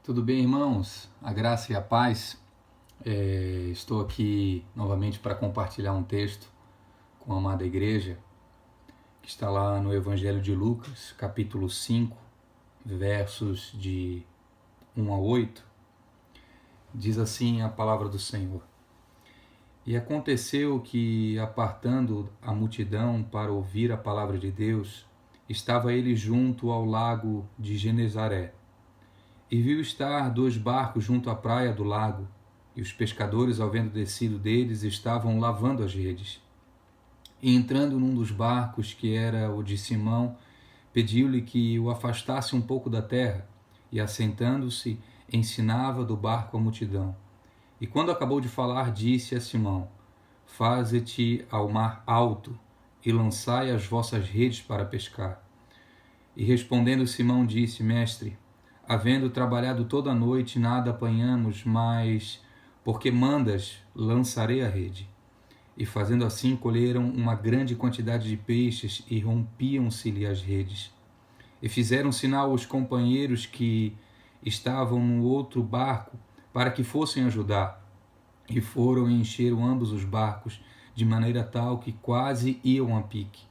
Tudo bem, irmãos? A graça e a paz. Estou aqui novamente para compartilhar um texto com a amada igreja, que está lá no Evangelho de Lucas, capítulo 5, versos de 1 a 8. Diz assim a palavra do Senhor. E aconteceu que, apartando a multidão para ouvir a palavra de Deus, estava ele junto ao lago de Genezaré. E viu estar 2 barcos junto à praia do lago, e os pescadores, ao vendo descido deles, estavam lavando as redes. E entrando num dos barcos, que era o de Simão, pediu-lhe que o afastasse um pouco da terra, e assentando-se, ensinava do barco a multidão. E quando acabou de falar, disse a Simão: Faze-te ao mar alto, e lançai as vossas redes para pescar. E respondendo Simão disse: Mestre, havendo trabalhado toda a noite, nada apanhamos, mas, porque mandas, lançarei a rede. E fazendo assim, colheram uma grande quantidade de peixes e rompiam-se-lhe as redes. E fizeram sinal aos companheiros que estavam no outro barco para que fossem ajudar. E foram e encheram ambos os barcos, de maneira tal que quase iam a pique.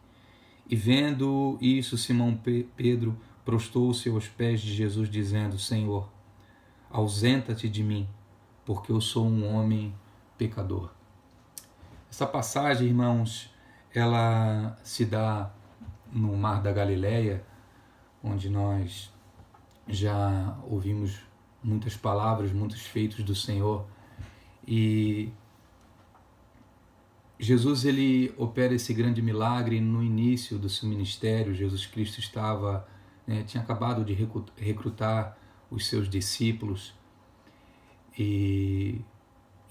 E vendo isso, Simão Pedro prostou-se aos pés de Jesus, dizendo: Senhor, ausenta-te de mim, porque eu sou um homem pecador. Essa passagem, irmãos, ela se dá no Mar da Galileia, onde nós já ouvimos muitas palavras, muitos feitos do Senhor. E Jesus, ele opera esse grande milagre no início do seu ministério. Jesus Cristo tinha acabado de recrutar os seus discípulos, e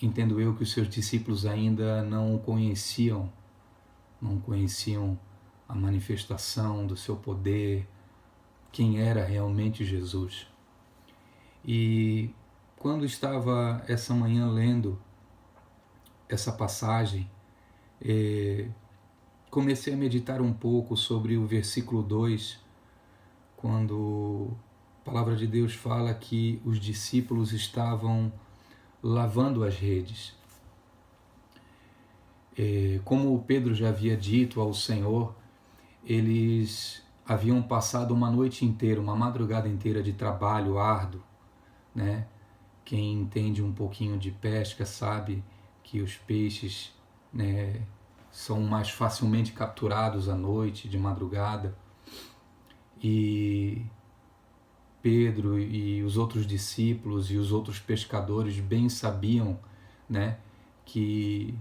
entendo eu que os seus discípulos ainda não conheciam a manifestação do seu poder, quem era realmente Jesus. E quando estava essa manhã lendo essa passagem, comecei a meditar um pouco sobre o versículo 2, quando a palavra de Deus fala que os discípulos estavam lavando as redes. Como Pedro já havia dito ao Senhor, eles haviam passado uma noite inteira, uma madrugada inteira de trabalho árduo, né? Quem entende um pouquinho de pesca sabe que os peixes, né, são mais facilmente capturados à noite, de madrugada. E Pedro e os outros discípulos e os outros pescadores bem sabiam, né, que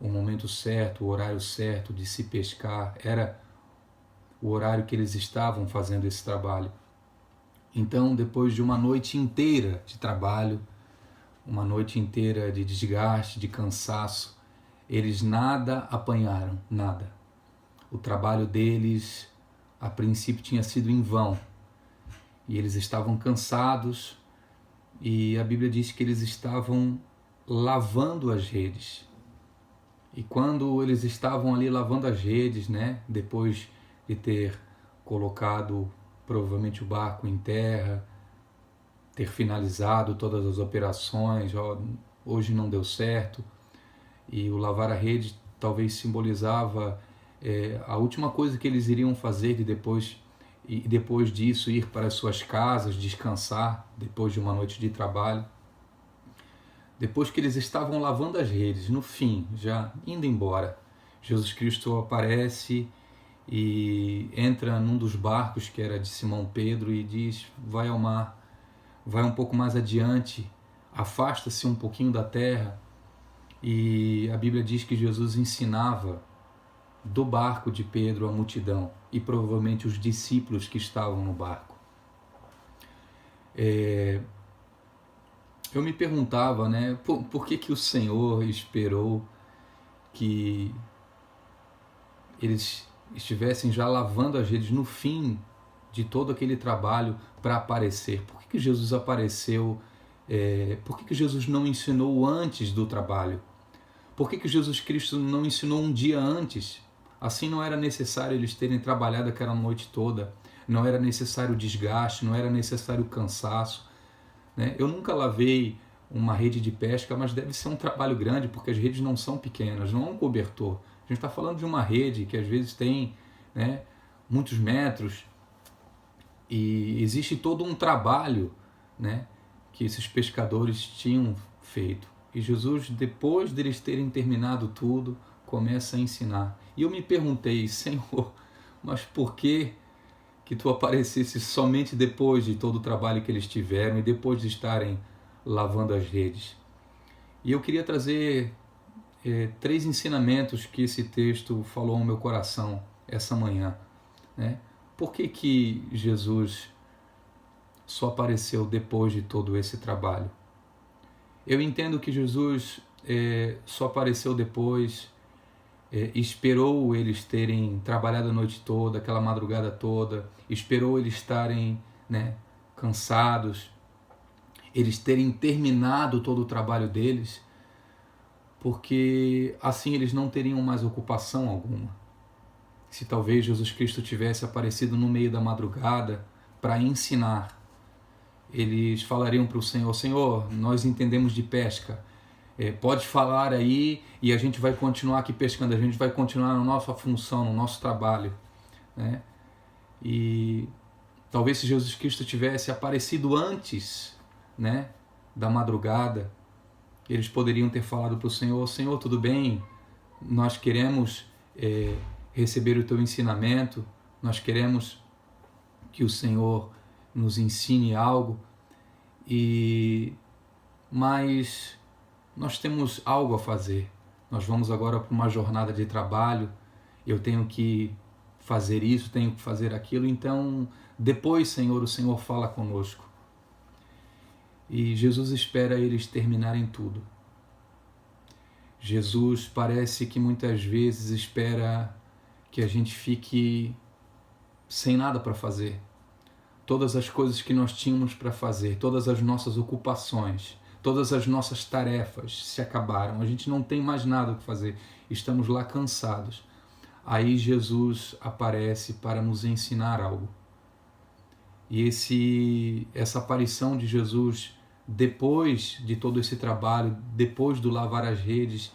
o momento certo, o horário certo de se pescar era o horário que eles estavam fazendo esse trabalho. Então, depois de uma noite inteira de trabalho, uma noite inteira de desgaste, de cansaço, eles nada apanharam, nada. O trabalho deles, a princípio, tinha sido em vão. E eles estavam cansados, e a Bíblia diz que eles estavam lavando as redes. E quando eles estavam ali lavando as redes, né, depois de ter colocado provavelmente o barco em terra, ter finalizado todas as operações, hoje não deu certo, e o lavar a rede talvez simbolizava a última coisa que eles iriam fazer e depois disso ir para as suas casas, descansar depois de uma noite de trabalho. Depois que eles estavam lavando as redes, no fim, já indo embora, Jesus Cristo aparece e entra num dos barcos que era de Simão Pedro e diz: vai ao mar, vai um pouco mais adiante, afasta-se um pouquinho da terra. E a Bíblia diz que Jesus ensinava do barco de Pedro a multidão e provavelmente os discípulos que estavam no barco. Eu me perguntava, né, por que o Senhor esperou que eles estivessem já lavando as redes no fim de todo aquele trabalho para aparecer? Por que Jesus apareceu? Por que Jesus não ensinou antes do trabalho? Por que Jesus Cristo não ensinou um dia antes? Assim não era necessário eles terem trabalhado aquela noite toda, não era necessário desgaste, não era necessário cansaço. né? Eu nunca lavei uma rede de pesca, mas deve ser um trabalho grande, porque as redes não são pequenas, não é um cobertor. A gente está falando de uma rede que às vezes tem, né, muitos metros, e existe todo um trabalho, né, que esses pescadores tinham feito. E Jesus, depois deles terem terminado tudo, começa a ensinar. E eu me perguntei, Senhor, mas por que tu aparecesse somente depois de todo o trabalho que eles tiveram e depois de estarem lavando as redes? E eu queria trazer 3 ensinamentos que esse texto falou ao meu coração essa manhã, né? Por que Jesus só apareceu depois de todo esse trabalho? Eu entendo que Jesus só apareceu depois, esperou eles terem trabalhado a noite toda, aquela madrugada toda, esperou eles estarem, né, cansados, eles terem terminado todo o trabalho deles, porque assim eles não teriam mais ocupação alguma. Se talvez Jesus Cristo tivesse aparecido no meio da madrugada para ensinar, eles falariam para o Senhor, Senhor, nós entendemos de pesca, pode falar aí e a gente vai continuar aqui pescando, a gente vai continuar na nossa função, no nosso trabalho, né? E talvez se Jesus Cristo tivesse aparecido antes, né, da madrugada, eles poderiam ter falado para o Senhor, Senhor, tudo bem, nós queremos receber o teu ensinamento, nós queremos que o Senhor nos ensine algo, mas nós temos algo a fazer. Nós vamos agora para uma jornada de trabalho, eu tenho que fazer isso, tenho que fazer aquilo, então depois, Senhor, o Senhor fala conosco. E Jesus espera eles terminarem tudo. Jesus parece que muitas vezes espera que a gente fique sem nada para fazer. Todas as coisas que nós tínhamos para fazer, todas as nossas ocupações, todas as nossas tarefas se acabaram. A gente não tem mais nada o que fazer. Estamos lá cansados. Aí Jesus aparece para nos ensinar algo. E essa aparição de Jesus, depois de todo esse trabalho, depois do lavar as redes,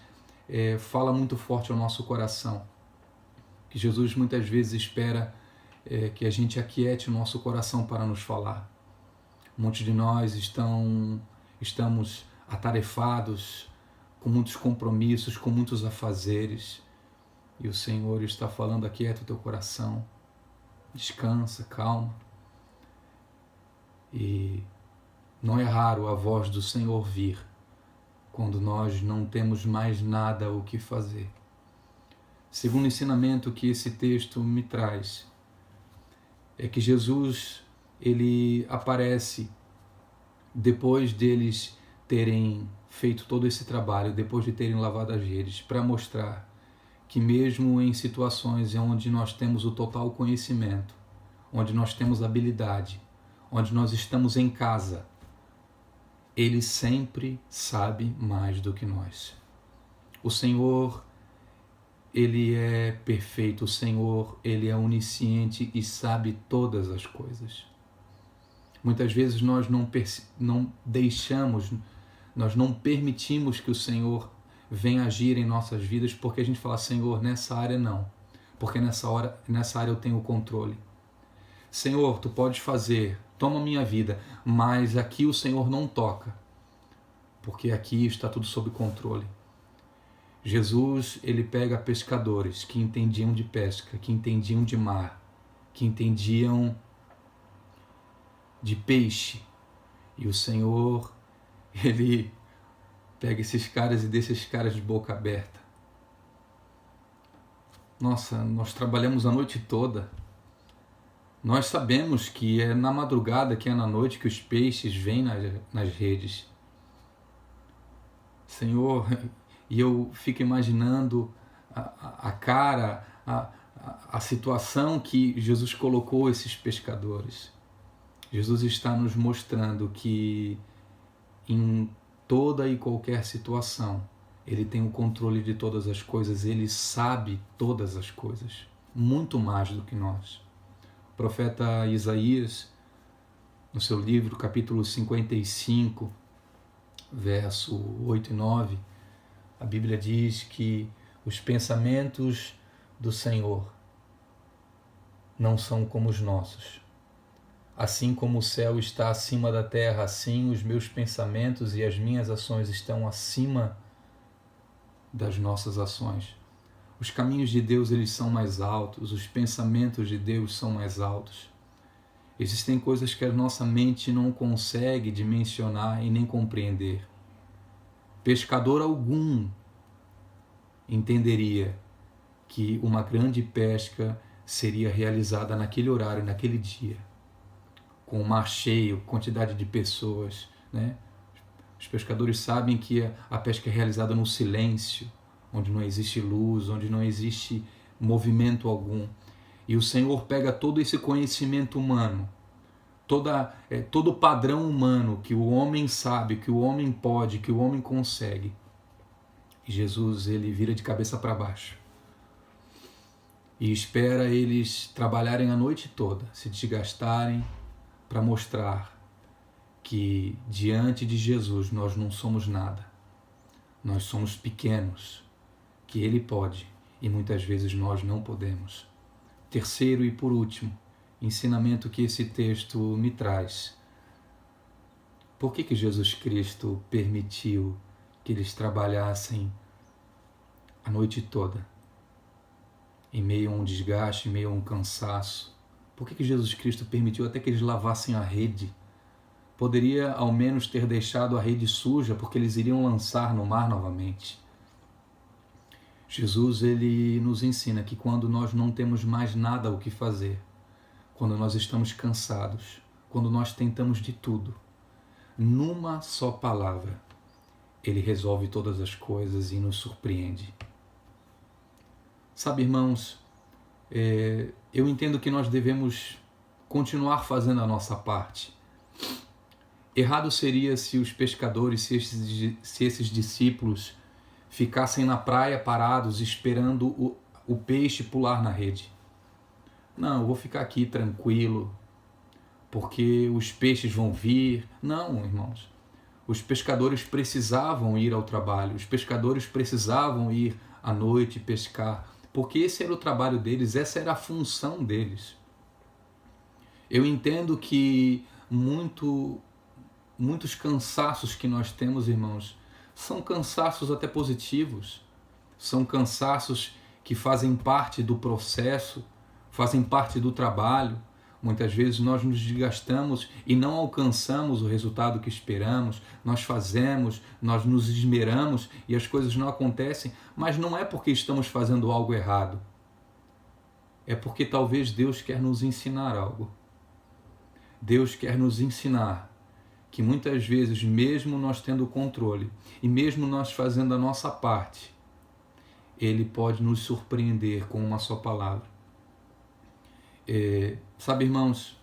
fala muito forte ao nosso coração. Que Jesus muitas vezes espera que a gente aquiete o nosso coração para nos falar. Muitos de nós estamos atarefados, com muitos compromissos, com muitos afazeres, e o Senhor está falando, aquieta o teu coração, descansa, calma. E não é raro a voz do Senhor vir quando nós não temos mais nada o que fazer. Segundo ensinamento que esse texto me traz é que Jesus, ele aparece depois deles terem feito todo esse trabalho, depois de terem lavado as redes, para mostrar que mesmo em situações onde nós temos o total conhecimento, onde nós temos habilidade, onde nós estamos em casa, Ele sempre sabe mais do que nós. O Senhor, Ele é perfeito, o Senhor, Ele é onisciente e sabe todas as coisas. Muitas vezes nós não deixamos, nós não permitimos que o Senhor venha agir em nossas vidas porque a gente fala, Senhor, nessa área não, porque nessa área eu tenho o controle. Senhor, tu podes fazer, toma minha vida, mas aqui o Senhor não toca, porque aqui está tudo sob controle. Jesus, ele pega pescadores que entendiam de pesca, que entendiam de mar, que entendiam de peixe, e o Senhor, ele pega esses caras e deixa esses caras de boca aberta. Nossa, nós trabalhamos a noite toda. Nós sabemos que é na madrugada, que é na noite que os peixes vêm nas redes. Senhor, e eu fico imaginando a cara, a situação que Jesus colocou esses pescadores. Jesus está nos mostrando que em toda e qualquer situação, Ele tem o controle de todas as coisas, Ele sabe todas as coisas, muito mais do que nós. O profeta Isaías, no seu livro, capítulo 55, verso 8 e 9, a Bíblia diz que os pensamentos do Senhor não são como os nossos. Assim como o céu está acima da terra, assim os meus pensamentos e as minhas ações estão acima das nossas ações. Os caminhos de Deus, eles são mais altos, os pensamentos de Deus são mais altos. Existem coisas que a nossa mente não consegue dimensionar e nem compreender. Pescador algum entenderia que uma grande pesca seria realizada naquele horário, naquele dia, com o mar cheio, quantidade de pessoas, né? Os pescadores sabem que a pesca é realizada no silêncio, onde não existe luz, onde não existe movimento algum. E o Senhor pega todo esse conhecimento humano, todo o padrão humano que o homem sabe, que o homem pode, que o homem consegue. E Jesus, ele vira de cabeça para baixo e espera eles trabalharem a noite toda, se desgastarem, para mostrar que diante de Jesus nós não somos nada. Nós somos pequenos, que Ele pode e muitas vezes nós não podemos. Terceiro e por último, ensinamento que esse texto me traz. Por que Jesus Cristo permitiu que eles trabalhassem a noite toda, em meio a um desgaste, em meio a um cansaço? Por que Jesus Cristo permitiu até que eles lavassem a rede? Poderia ao menos ter deixado a rede suja, porque eles iriam lançar no mar novamente. Jesus, ele nos ensina que quando nós não temos mais nada o que fazer, quando nós estamos cansados, quando nós tentamos de tudo, numa só palavra, ele resolve todas as coisas e nos surpreende. Sabe, irmãos, eu entendo que nós devemos continuar fazendo a nossa parte. Errado seria se os pescadores, se esses discípulos ficassem na praia parados esperando o peixe pular na rede. Não, eu vou ficar aqui tranquilo, porque os peixes vão vir. Não, irmãos. Os pescadores precisavam ir ao trabalho, os pescadores precisavam ir à noite pescar, porque esse era o trabalho deles, essa era a função deles. Eu entendo que muitos cansaços que nós temos, irmãos, são cansaços até positivos, são cansaços que fazem parte do processo, fazem parte do trabalho. Muitas vezes nós nos desgastamos e não alcançamos o resultado que esperamos, nós fazemos, nós nos esmeramos e as coisas não acontecem, mas não é porque estamos fazendo algo errado, é porque talvez Deus quer nos ensinar algo. Deus quer nos ensinar que muitas vezes, mesmo nós tendo o controle e mesmo nós fazendo a nossa parte, Ele pode nos surpreender com uma só palavra. Sabe, irmãos,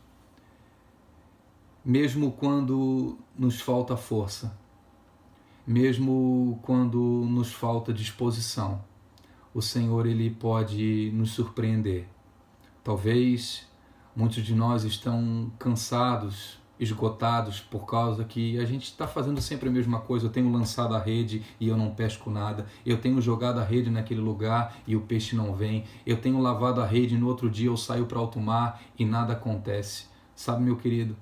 mesmo quando nos falta força, mesmo quando nos falta disposição, o Senhor, Ele pode nos surpreender. Talvez muitos de nós estão cansados, esgotados, por causa que a gente está fazendo sempre a mesma coisa. Eu tenho lançado a rede e eu não pesco nada. Eu tenho jogado a rede naquele lugar e o peixe não vem. Eu tenho lavado a rede e no outro dia eu saio para alto mar e nada acontece. Sabe, meu querido,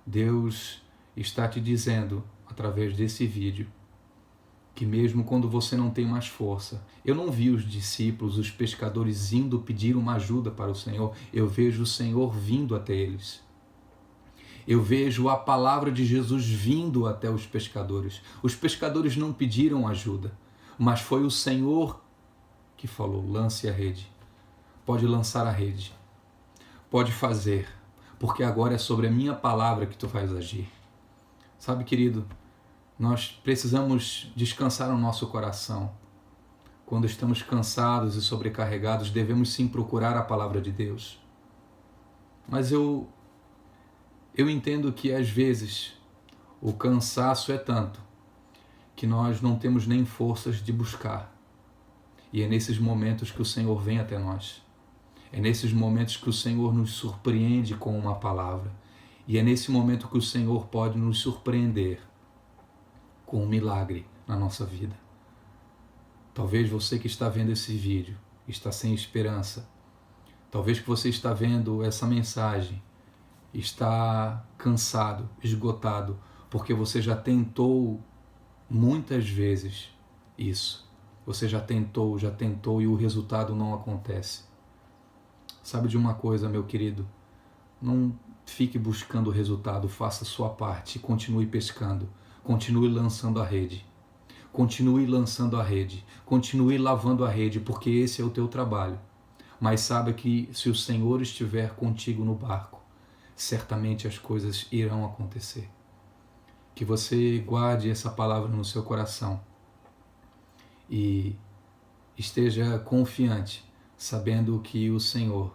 Deus está te dizendo, através desse vídeo, que mesmo quando você não tem mais força, eu não vi os discípulos, os pescadores indo pedir uma ajuda para o Senhor, eu vejo o Senhor vindo até eles. Eu vejo a palavra de Jesus vindo até os pescadores. Os pescadores não pediram ajuda, mas foi o Senhor que falou: lance a rede. Pode lançar a rede. Pode fazer, porque agora é sobre a minha palavra que tu vais agir. Sabe, querido, nós precisamos descansar o nosso coração. Quando estamos cansados e sobrecarregados, devemos sim procurar a palavra de Deus. Mas eu entendo que às vezes o cansaço é tanto que nós não temos nem forças de buscar. E é nesses momentos que o Senhor vem até nós. É nesses momentos que o Senhor nos surpreende com uma palavra. E é nesse momento que o Senhor pode nos surpreender com um milagre na nossa vida. Talvez você que está vendo esse vídeo está sem esperança. Talvez que você está vendo essa mensagem está cansado, esgotado, porque você já tentou muitas vezes isso. Você já tentou e o resultado não acontece. Sabe de uma coisa, meu querido? Não fique buscando o resultado, faça a sua parte, continue pescando, continue lançando a rede. Continue lançando a rede, continue lavando a rede, porque esse é o teu trabalho. Mas saiba que se o Senhor estiver contigo no barco, certamente as coisas irão acontecer. Que você guarde essa palavra no seu coração e esteja confiante, sabendo que o Senhor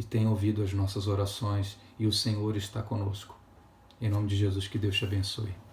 tem ouvido as nossas orações e o Senhor está conosco. Em nome de Jesus, que Deus te abençoe.